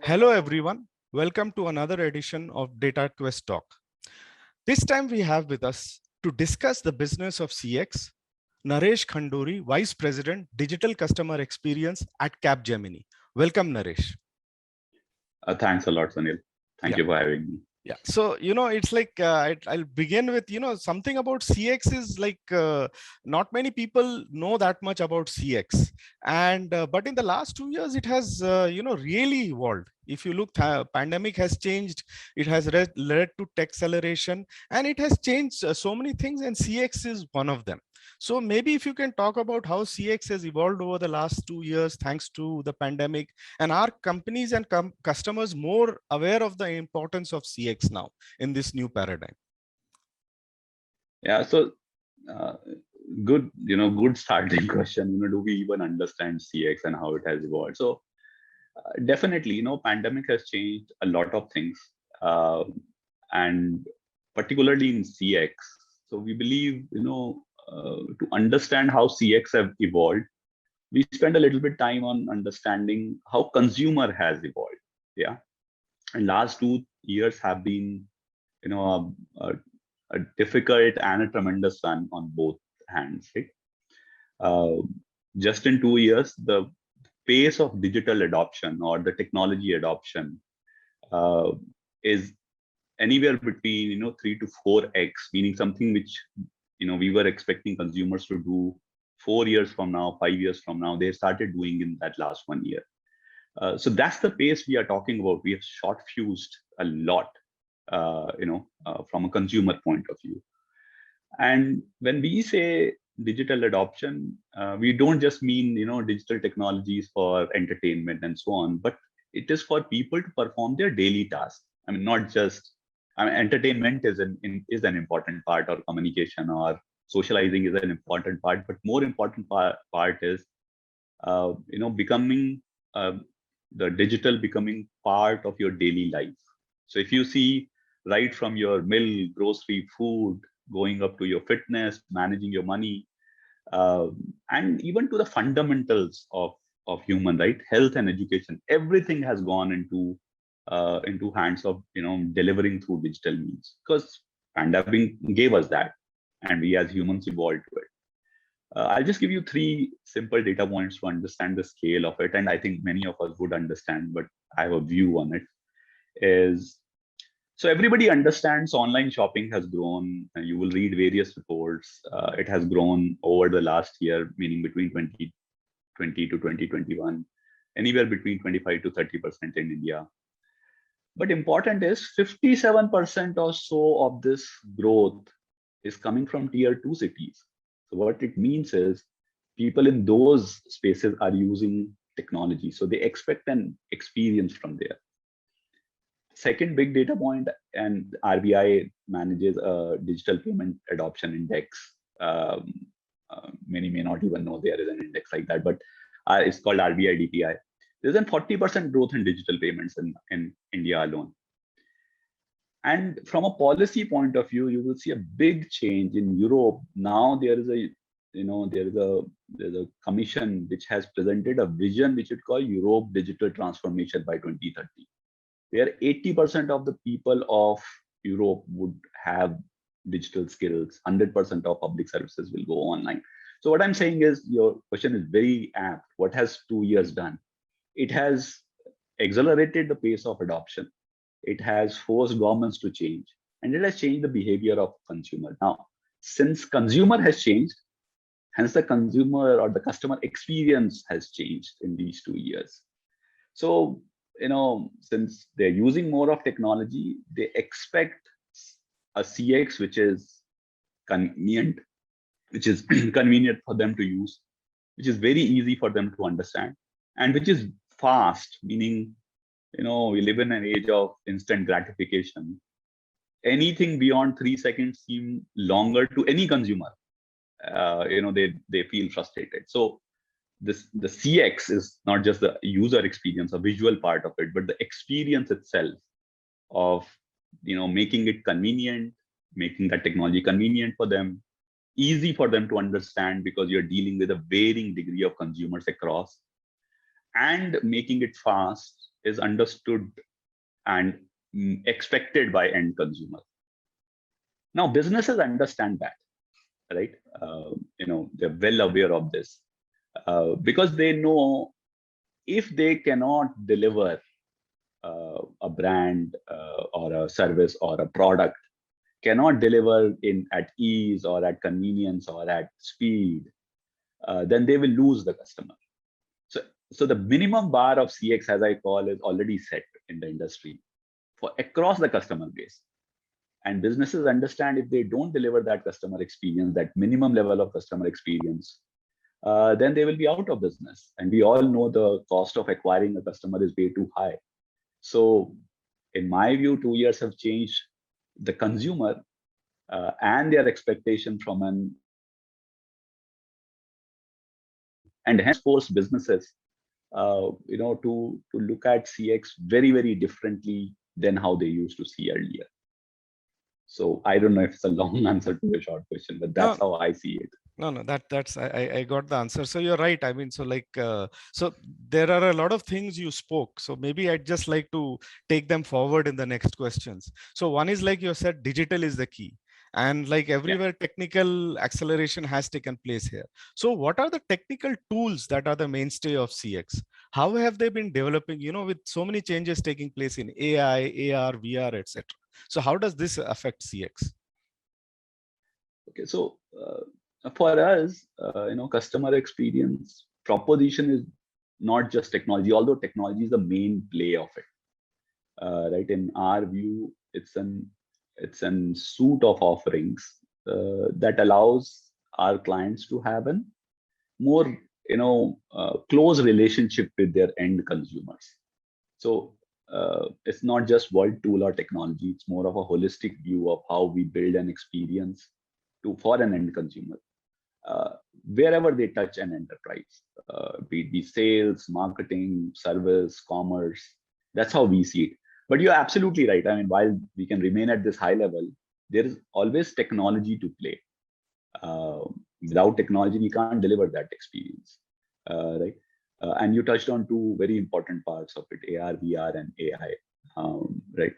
Hello everyone, welcome to another edition of Dataquest Talk. This time we have with us to discuss the business of CX, Naresh Khanduri, Vice President, Digital Customer Experience at Capgemini. Welcome, Naresh. Thanks a lot, Sunil. Thank you for having me. Yeah, so it's like I'll begin with something about CX is like not many people know that much about CX, and but in the last 2 years it has really evolved. If you look, pandemic has changed, it has led to tech acceleration, and it has changed so many things, and CX is one of them. So maybe if you can talk about how CX has evolved over the last 2 years thanks to the pandemic, and are companies and customers more aware of the importance of CX now in this new paradigm? Yeah, so good, good starting question. Do we even understand CX and how it has evolved? So definitely, pandemic has changed a lot of things, and particularly in CX. So we believe, to understand how CX have evolved, we spend a little bit time on understanding how consumer has evolved. Yeah, and last 2 years have been, a difficult and a tremendous run on both hands. Right? Just in 2 years, the pace of digital adoption or the technology adoption is anywhere between 3 to 4x, meaning something which we were expecting consumers to do 4 years from now, 5 years from now, they started doing in that last 1 year. So that's the pace we are talking about. We have short fused a lot, from a consumer point of view. And when we say digital adoption, we don't just mean digital technologies for entertainment and so on, but it is for people to perform their daily tasks. I mean, not just. I mean, entertainment is an important part, or communication or socializing is an important part, but more important part is becoming the digital becoming part of your daily life. So if you see, right from your milk, grocery, food, going up to your fitness, managing your money, and even to the fundamentals of human, right, health and education, everything has gone into hands of delivering through digital means, because pandemic gave us that, and we as humans evolved to it. I'll just give you 3 simple data points to understand the scale of it, and I think many of us would understand, but I have a view on it. So everybody understands online shopping has grown. You will read various reports. It has grown over the last year, meaning between 2020 to 2021, anywhere between 25 to 30% in India. But important is 57% or so of this growth is coming from tier 2 cities. So what it means is people in those spaces are using technology. So they expect an experience from there. Second big data point, and RBI manages a digital payment adoption index. Many may not even know there is an index like that, but it's called RBI DPI. There's a 40% growth in digital payments in India alone. And from a policy point of view, you will see a big change in Europe. Now there is a commission which has presented a vision which it called Europe Digital Transformation by 2030, where 80% of the people of Europe would have digital skills. 100% of public services will go online. So what I'm saying is, your question is very apt. What has 2 years done? It has accelerated the pace of adoption. It has forced governments to change, and it has changed the behavior of consumer. Now, since consumer has changed, hence the consumer or the customer experience has changed in these 2 years. So, since they're using more of technology, they expect a CX which is convenient, which is convenient for them to use, which is very easy for them to understand, and which is fast, meaning we live in an age of instant gratification. Anything beyond 3 seconds seem longer to any consumer. They feel frustrated. So the CX is not just the user experience, a visual part of it, but the experience itself of making it convenient, making that technology convenient for them, easy for them to understand, because you're dealing with a varying degree of consumers across, and making it fast is understood and expected by end consumer. Now, businesses understand that, right? They're well aware of this because they know if they cannot deliver a brand or a service or a product, cannot deliver in at ease or at convenience or at speed, then they will lose the customer. So the minimum bar of CX, as I call, is already set in the industry for across the customer base. And businesses understand if they don't deliver that customer experience, that minimum level of customer experience, then they will be out of business. And we all know the cost of acquiring a customer is way too high. So in my view, 2 years have changed the consumer and their expectation from an, and hence force businesses to look at CX very, very differently than how they used to see earlier. So I don't know if it's a long answer to a short question, but that's how I see it. No, that's I got the answer. So you're right. I mean, so like, so there are a lot of things you spoke. So maybe I'd just like to take them forward in the next questions. So one is, like you said, digital is the key. And like everywhere, technical acceleration has taken place here. So what are the technical tools that are the mainstay of CX? How have they been developing, with so many changes taking place in AI, AR, VR, etc.? So how does this affect CX? Okay, so for us, customer experience proposition is not just technology, although technology is the main play of it. Right, in our view, it's an suite of offerings that allows our clients to have a more close relationship with their end consumers. So it's not just one tool or technology, it's more of a holistic view of how we build an experience for an end consumer wherever they touch an enterprise, be it be sales, marketing, service, commerce. That's how we see it. But you're absolutely right. I mean, while we can remain at this high level, there is always technology to play. Without technology, we can't deliver that experience, right? And you touched on two very important parts of it: AR, VR, and AI, right?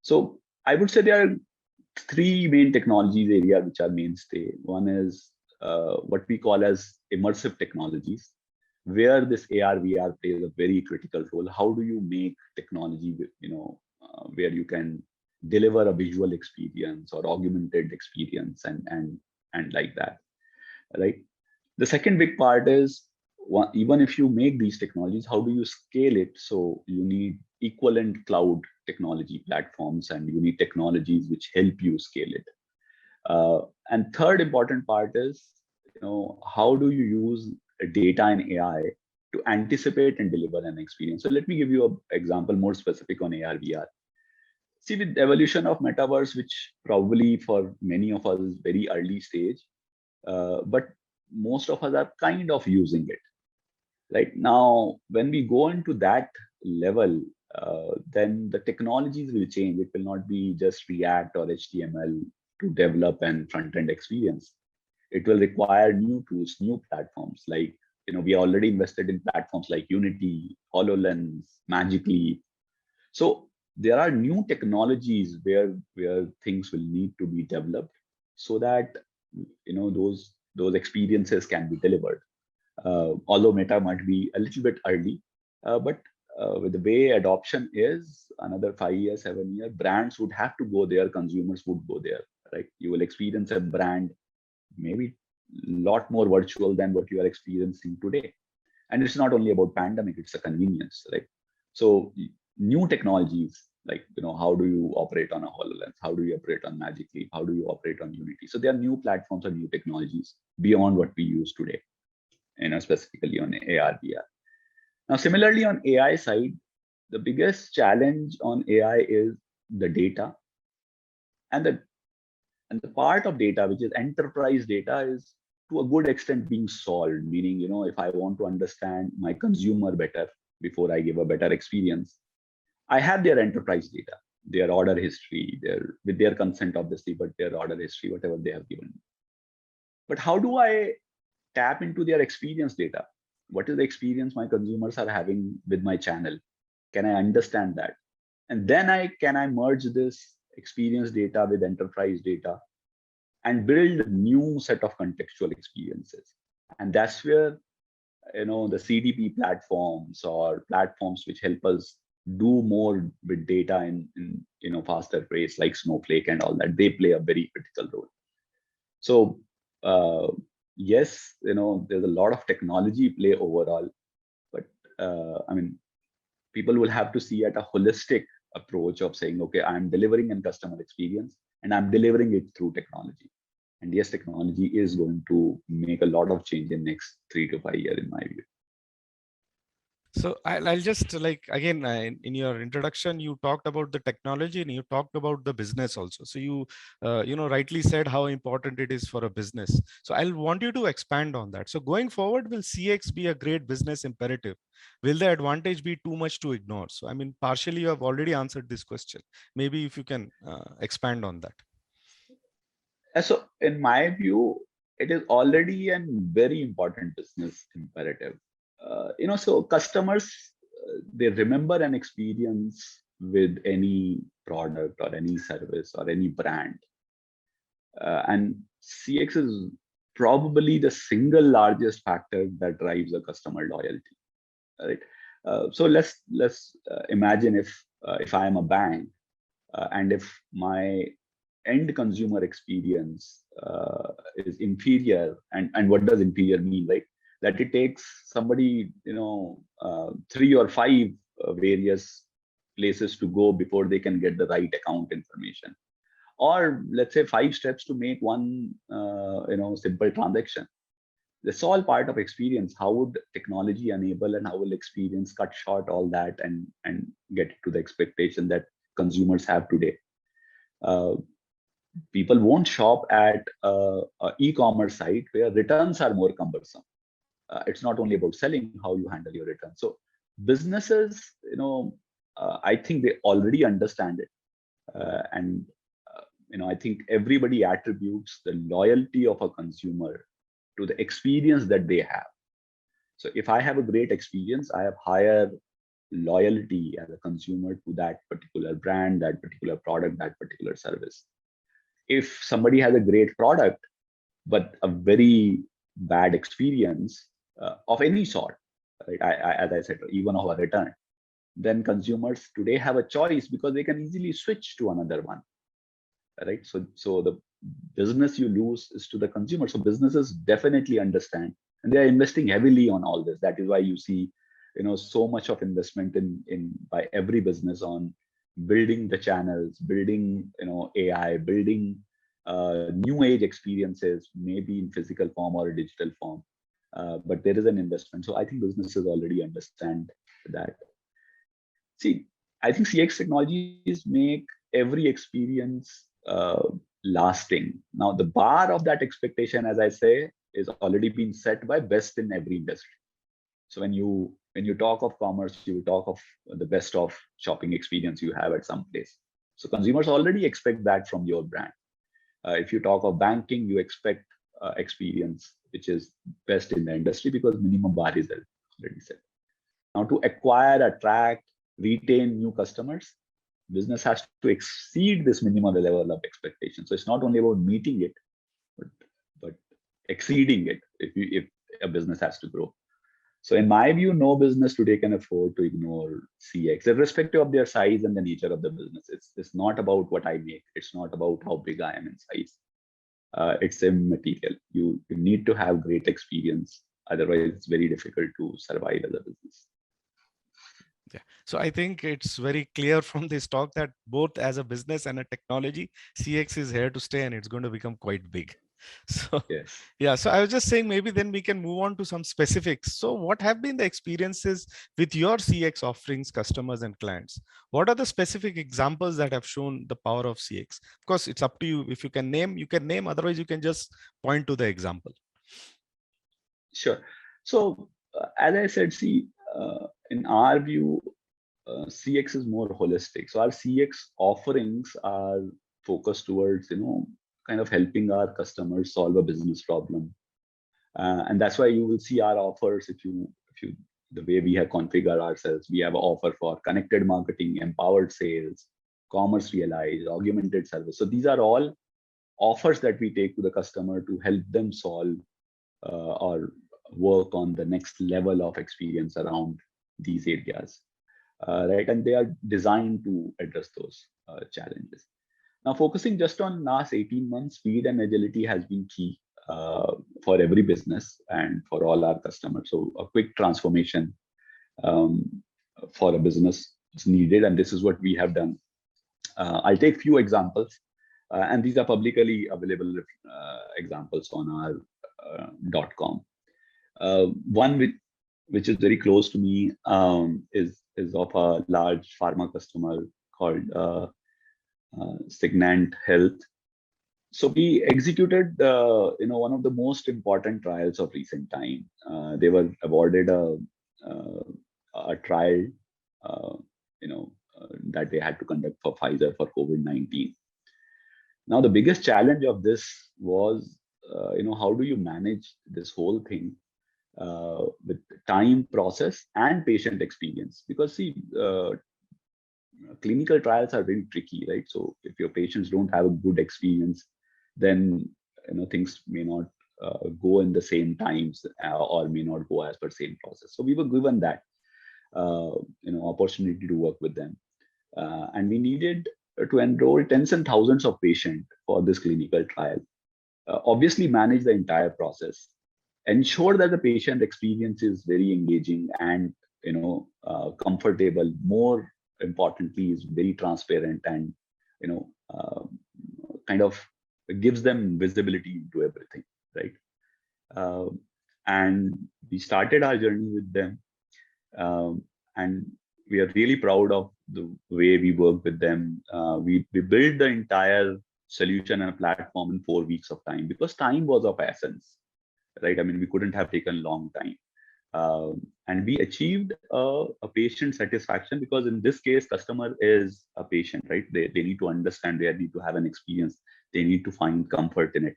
So I would say there are three main technologies area which are mainstay. One is what we call as immersive technologies, where this AR, VR plays a very critical role. How do you make technology, where you can deliver a visual experience or augmented experience and like that, right? The second big part is, even if you make these technologies, how do you scale it? So you need equivalent cloud technology platforms, and you need technologies which help you scale it. And third important part is, how do you use data and AI to anticipate and deliver an experience? So let me give you an example more specific on AR, VR. See, with the evolution of metaverse, which probably for many of us is very early stage, but most of us are kind of using it. Right now, when we go into that level, then the technologies will change. It will not be just React or HTML to develop an front-end experience. It will require new tools, new platforms. Like, we are already invested in platforms like Unity, HoloLens, Magic Leap. So there are new technologies where things will need to be developed so that those experiences can be delivered. Although Meta might be a little bit early, but with the way adoption is, another 5 years, 7 years, brands would have to go there, consumers would go there, right? You will experience a brand maybe a lot more virtual than what you are experiencing today. And it's not only about pandemic, it's a convenience, right? So new technologies, like, how do you operate on a HoloLens? How do you operate on Magic Leap? How do you operate on Unity? So there are new platforms and new technologies beyond what we use today, specifically on AR, VR. Now, similarly on AI side, the biggest challenge on AI is the data, and the part of data which is enterprise data is to a good extent being solved. Meaning, if I want to understand my consumer better before I give a better experience, I have their enterprise data, their order history, with their consent obviously, but their order history, whatever they have given. But how do I tap into their experience data? What is the experience my consumers are having with my channel? Can I understand that? And then I merge this experience data with enterprise data and build a new set of contextual experiences. And that's where the CDP platforms or platforms which help us do more with data in faster pace, like Snowflake and all that, they play a very critical role. So yes, there's a lot of technology play overall, but I mean, people will have to see at a holistic approach of saying, okay, I'm delivering a customer experience and I'm delivering it through technology. And yes, technology is going to make a lot of change in next 3 to 5 years, in my view. So I'll just like again in your introduction you talked about the technology and you talked about the business also. So you rightly said how important it is for a business. So I'll want you to expand on that. So going forward, will CX be a great business imperative? Will the advantage be too much to ignore? So I mean, partially you have already answered this question. Maybe if you can expand on that. So in my view, it is already a very important business imperative. So customers, they remember an experience with any product or any service or any brand. And CX is probably the single largest factor that drives a customer loyalty, right? So let's imagine if I am a bank, and if my end consumer experience is inferior, and what does inferior mean? Like that it takes somebody 3 or 5 various places to go before they can get the right account information, or let's say 5 steps to make one simple transaction. That's all part of experience. How would technology enable, and how will experience cut short all that and get to the expectation that consumers have today? uh, People won't shop at a e-commerce site where returns are more cumbersome. It's not only about selling, how you handle your returns. So businesses, I think they already understand it. And I think everybody attributes the loyalty of a consumer to the experience that they have. So if I have a great experience, I have higher loyalty as a consumer to that particular brand, that particular product, that particular service. If somebody has a great product but a very bad experience of any sort, right? As I said, even of a return, then consumers today have a choice because they can easily switch to another one, right? So the business you lose is to the consumer. So businesses definitely understand, and they are investing heavily on all this. That is why you see, so much of investment in by every business on building the channels, building AI, building new age experiences, maybe in physical form or a digital form. But there is an investment. So I think businesses already understand that. See, I think CX technologies make every experience lasting. Now, the bar of that expectation, as I say, is already been set by best in every industry. So when you talk of commerce, you talk of the best of shopping experience you have at some place. So consumers already expect that from your brand. If you talk of banking, you expect experience which is best in the industry because minimum bar is already set. Now, to acquire, attract, retain new customers, business has to exceed this minimum level of expectation. So it's not only about meeting it, but exceeding it if a business has to grow. So in my view, no business today can afford to ignore CX, irrespective of their size and the nature of the business. It's not about what I make. It's not about how big I am in size. It's immaterial. You need to have great experience. Otherwise, it's very difficult to survive as a business. Yeah. So I think it's very clear from this talk that both as a business and a technology, CX is here to stay and it's going to become quite big. So Yes. yeah, so I was just saying maybe then we can move on to some specifics. So what have been the experiences with your CX offerings, customers and clients? What are the specific examples that have shown the power of CX? Of course, it's up to you. If you can name, you can name. Otherwise, you can just point to the example. Sure. So as I said, see, in our view, CX is more holistic. So our CX offerings are focused towards, kind of helping our customers solve a business problem. And that's why you will see our offers. If you the way we have configured ourselves. We have an offer for connected marketing, empowered sales, commerce realized, augmented service. So these are all offers that we take to the customer to help them solve or work on the next level of experience around these areas, right? And they are designed to address those challenges. Now, focusing just on last 18 months, speed and agility has been key for every business and for all our customers. So a quick transformation um, for a business is needed, and this is what we have done. I'll take few examples, and these are publicly available examples on our .com. One which is very close to me is of a large pharma customer called Signant Health. So we executed, one of the most important trials of recent time. They were awarded a trial, that they had to conduct for Pfizer for COVID-19. Now, the biggest challenge of this was, how do you manage this whole thing with time, process, and patient experience? Because see, clinical trials are very tricky, right? So if your patients don't have a good experience, then things may not go in the same times or may not go as per same process. So we were given that opportunity to work with them, and we needed to enroll tens and thousands of patients for this clinical trial. Obviously, manage the entire process, ensure that the patient experience is very engaging and comfortable. More importantly, is very transparent and kind of gives them visibility into everything, right? And we started our journey with them, and we are really proud of the way we work with them. We built the entire solution and a platform in 4 weeks of time, because time was of essence, right? I mean, we couldn't have taken long time. And we achieved a patient satisfaction, because in this case, customer is a patient, right? They need to understand, they need to have an experience, they need to find comfort in it.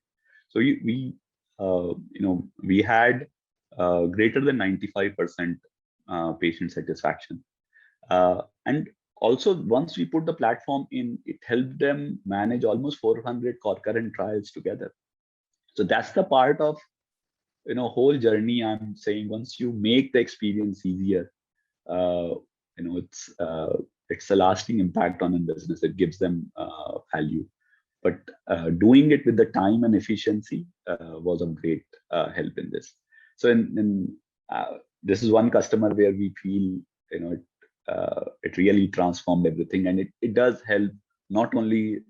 So we had greater than 95% patient satisfaction. And also, once we put the platform in, it helped them manage almost 400 concurrent trials together. So that's the part of whole journey. I'm saying, once you make the experience easier, it's a lasting impact on a business. It gives them value. But doing it with the time and efficiency was a great help in this. So this is one customer where we feel it really transformed everything, and it does help not only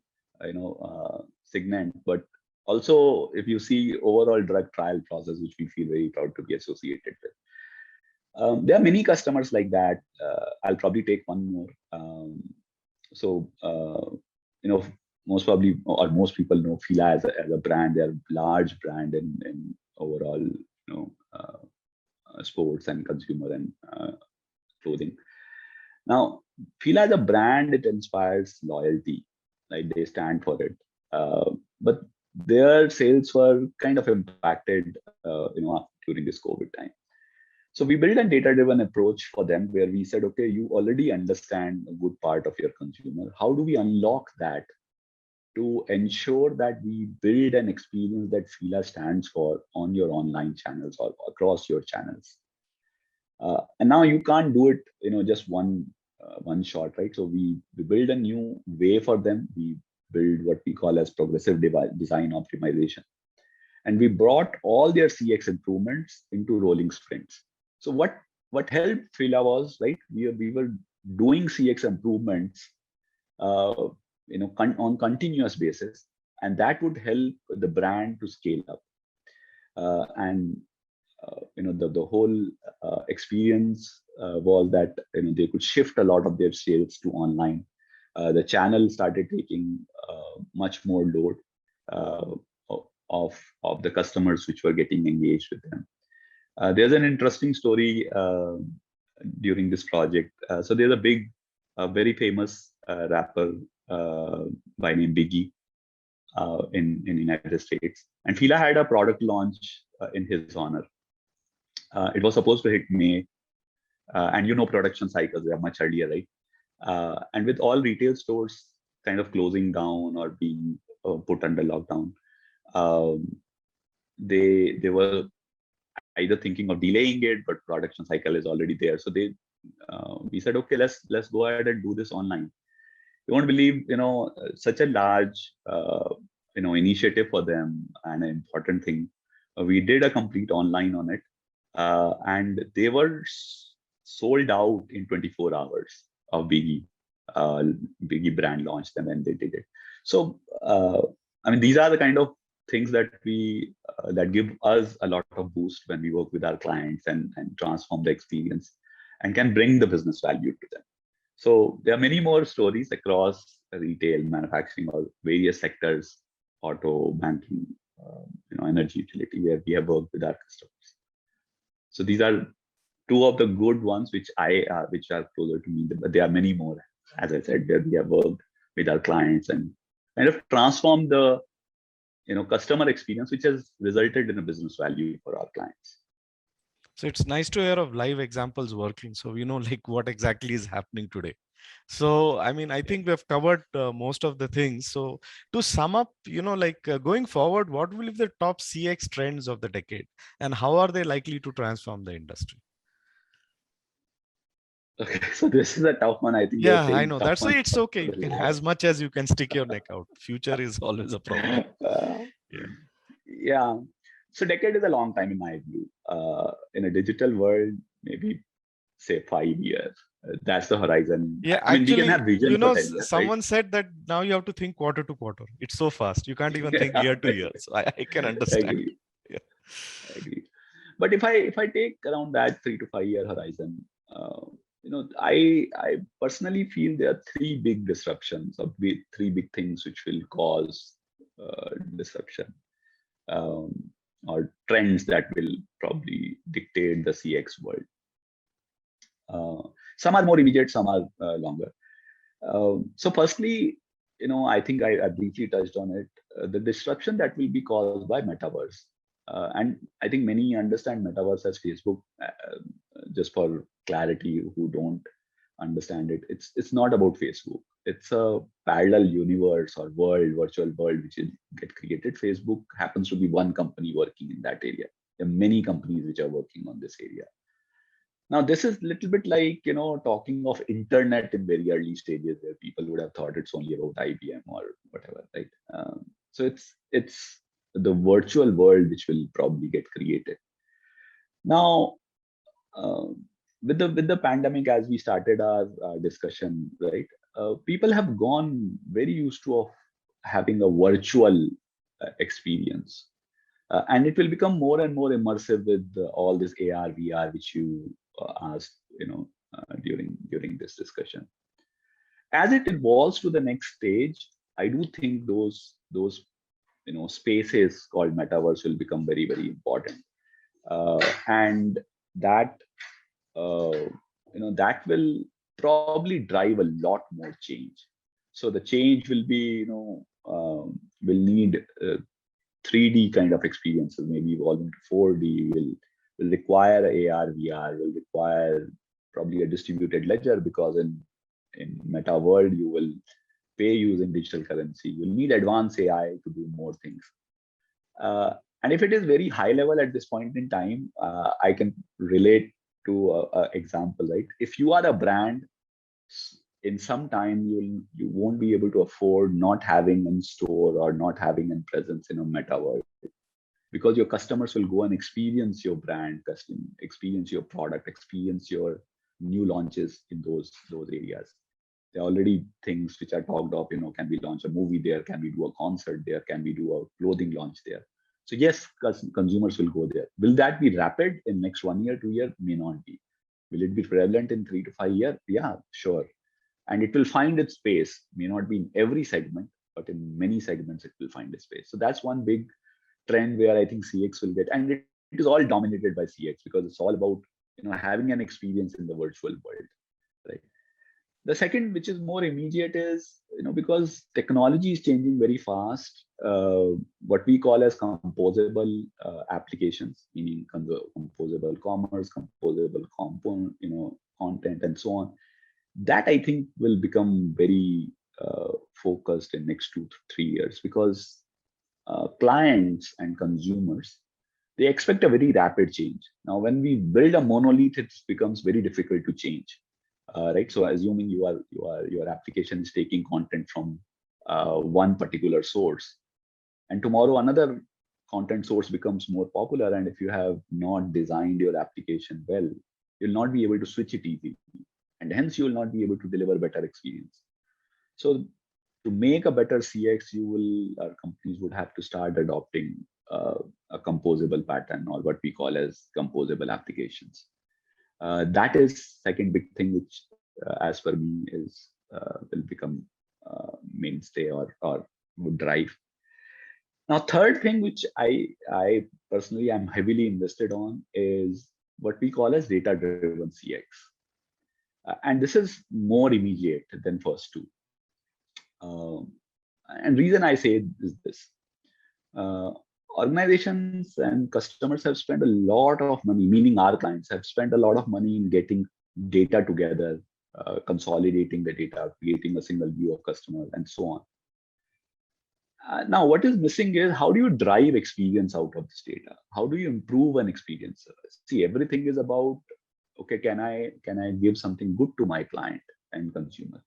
Signant, but also, if you see overall drug trial process, which we feel very proud to be associated with. There are many customers like that. I'll probably take one more. Most probably, or most people know Fila as a brand. They're a large brand in overall, sports and consumer and clothing. Now, Fila as a brand, it inspires loyalty. Like, they stand for it. But their sales were kind of impacted, during this COVID time. So we built a data-driven approach for them, where we said, okay, you already understand a good part of your consumer. How do we unlock that to ensure that we build an experience that Fila stands for on your online channels or across your channels? And now you can't do it, just one shot, right? So we build a new way for them. We build what we call as progressive design optimization. And we brought all their CX improvements into rolling sprints. So what helped Fila was, right, we were doing CX improvements on continuous basis, and that would help the brand to scale up. The whole experience was that they could shift a lot of their sales to online. The channel started taking much more load of the customers which were getting engaged with them. There's an interesting story during this project. So there's a very famous rapper by name Biggie in United States, and Fila had a product launch in his honor. It was supposed to hit May, And production cycles, they are much earlier, right? And with all retail stores kind of closing down or being put under lockdown, um, they were either thinking of delaying it, but production cycle is already there. So we said, okay, let's go ahead and do this online. You won't believe, such a large, initiative for them and an important thing. We did a complete online on it, and they were sold out in 24 hours of Biggie. Biggie brand launched them and they did it. So, I mean, these are the kind of things that that give us a lot of boost when we work with our clients and transform the experience and can bring the business value to them. So there are many more stories across retail, manufacturing, or various sectors, auto, banking, energy utility, where we have worked with our customers. So these are two of the good ones which are closer to me, but there are many more. As I said, where we have worked with our clients and kind of transformed the customer experience, which has resulted in a business value for our clients. So it's nice to hear of live examples working. So we know like what exactly is happening today. So, I mean, I think we've covered most of the things. So to sum up, going forward, what will be the top CX trends of the decade and how are they likely to transform the industry? Okay, so this is a tough one. I think you're Yeah, I saying know. tough That's why one. it's okay. You can, as much as you can stick your neck out. Future is always a problem. Yeah. Yeah. So decade is a long time in my view. In a digital world, maybe say 5 years. That's the horizon. Yeah, I mean, we can actually, have vision for 10 years, right? someone said that now you have to think quarter to quarter. It's so fast. You can't even think year to year. So I can understand. Agree. Yeah. Agree. But if I take around that 3 to 5 year horizon, I personally feel there are three big disruptions or three big things which will cause disruption, um, or trends that will probably dictate the CX world. Some are more immediate, some are longer. So firstly, I think I briefly touched on it, the disruption that will be caused by metaverse. And I think many understand metaverse as Facebook. Just for clarity, who don't understand it, it's not about Facebook. It's a parallel universe or virtual world, which will get created. Facebook happens to be one company working in that area. There are many companies which are working on this area. Now, this is a little bit like, talking of internet in very early stages, where people would have thought it's only about IBM or whatever, right? So it's the virtual world which will probably get created. Now, uh, with the pandemic, as we started our discussion, right? People have gone very used to of having a virtual experience, and it will become more and more immersive with all this AR, VR, which you asked, during this discussion. As it evolves to the next stage, I do think those spaces called metaverse will become very, very important, and that that will probably drive a lot more change. So the change will be, will need 3D kind of experiences, maybe evolving to 4D, will require AR, VR, will require probably a distributed ledger, because in meta world, you will pay using digital currency. You'll need advanced AI to do more things. And if it is very high level at this point in time, I can relate to a example, right? If you are a brand, in some time you won't be able to afford not having in store or not having in presence in a meta world, because your customers will go and experience your brand, experience your product, experience your new launches in those areas. There are already things which are talked of, can we launch a movie there? Can we do a concert there? Can we do a clothing launch there? So yes, consumers will go there. Will that be rapid in next 1 year, 2 year? May not be. Will it be prevalent in 3 to 5 years? Yeah, sure. And it will find its space. May not be in every segment, but in many segments it will find its space. So that's one big trend where I think CX will get, and it is all dominated by CX, because it's all about having an experience in the virtual world, right? The second, which is more immediate, is because technology is changing very fast. What we call as composable applications, meaning composable commerce, composable component, content, and so on. That I think will become very focused in next 2 to 3 years, because clients and consumers, they expect a very rapid change. Now, when we build a monolith, it becomes very difficult to change, right? So, assuming your application is taking content from one particular source, and tomorrow another content source becomes more popular, and if you have not designed your application well, you'll not be able to switch it easily, and hence you will not be able to deliver better experience. So, to make a better CX, companies would have to start adopting a composable pattern, or what we call as composable applications. That is second big thing, which, as per me, is will become mainstay, or would drive. Now, third thing, which I personally am heavily invested on, is what we call as data-driven CX, and this is more immediate than first two. And reason I say is this: organizations and customers have spent a lot of money, meaning our clients have spent a lot of money in getting data together, consolidating the data, creating a single view of customers, and so on. Now, what is missing is, how do you drive experience out of this data? How do you improve an experience? See, everything is about, okay, can I give something good to my client and consumer?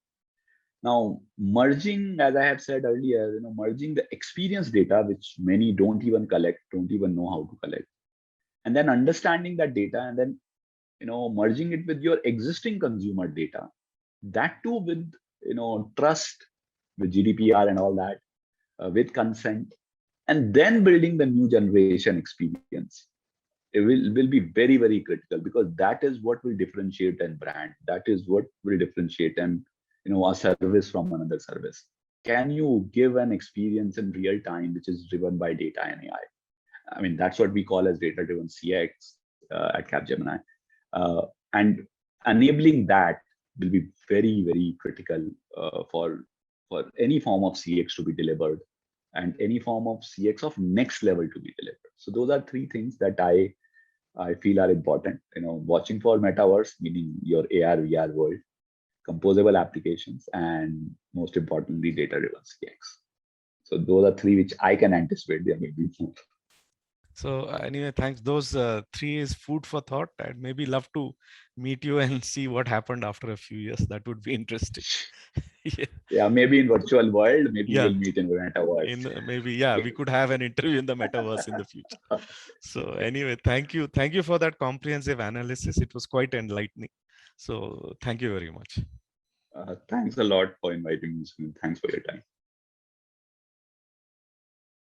Now, merging, as I have said earlier, merging the experience data, which many don't even collect, don't even know how to collect, and then understanding that data, and then merging it with your existing consumer data, that too with trust, with GDPR and all that, with consent, and then building the new generation experience. It will be very, very critical, because that is what will differentiate a brand. That is what will differentiate a service from another service. Can you give an experience in real time, which is driven by data and AI? I mean, that's what we call as data-driven CX at Capgemini. And enabling that will be very, very critical for any form of CX to be delivered, and any form of CX of next level to be delivered. So those are three things that I feel are important. Watching for metaverse, meaning your AR, VR world, composable applications, and most importantly, data-driven CX. So those are three which I can anticipate there may be more. So anyway, thanks. Those three is food for thought. I'd maybe love to meet you and see what happened after a few years. That would be interesting. Yeah, maybe in virtual world, maybe yeah. we'll meet in metaverse. Maybe we could have an interview in the metaverse in the future. So anyway, thank you for that comprehensive analysis. It was quite enlightening. So thank you very much. Thanks a lot for inviting me. Thanks for your time.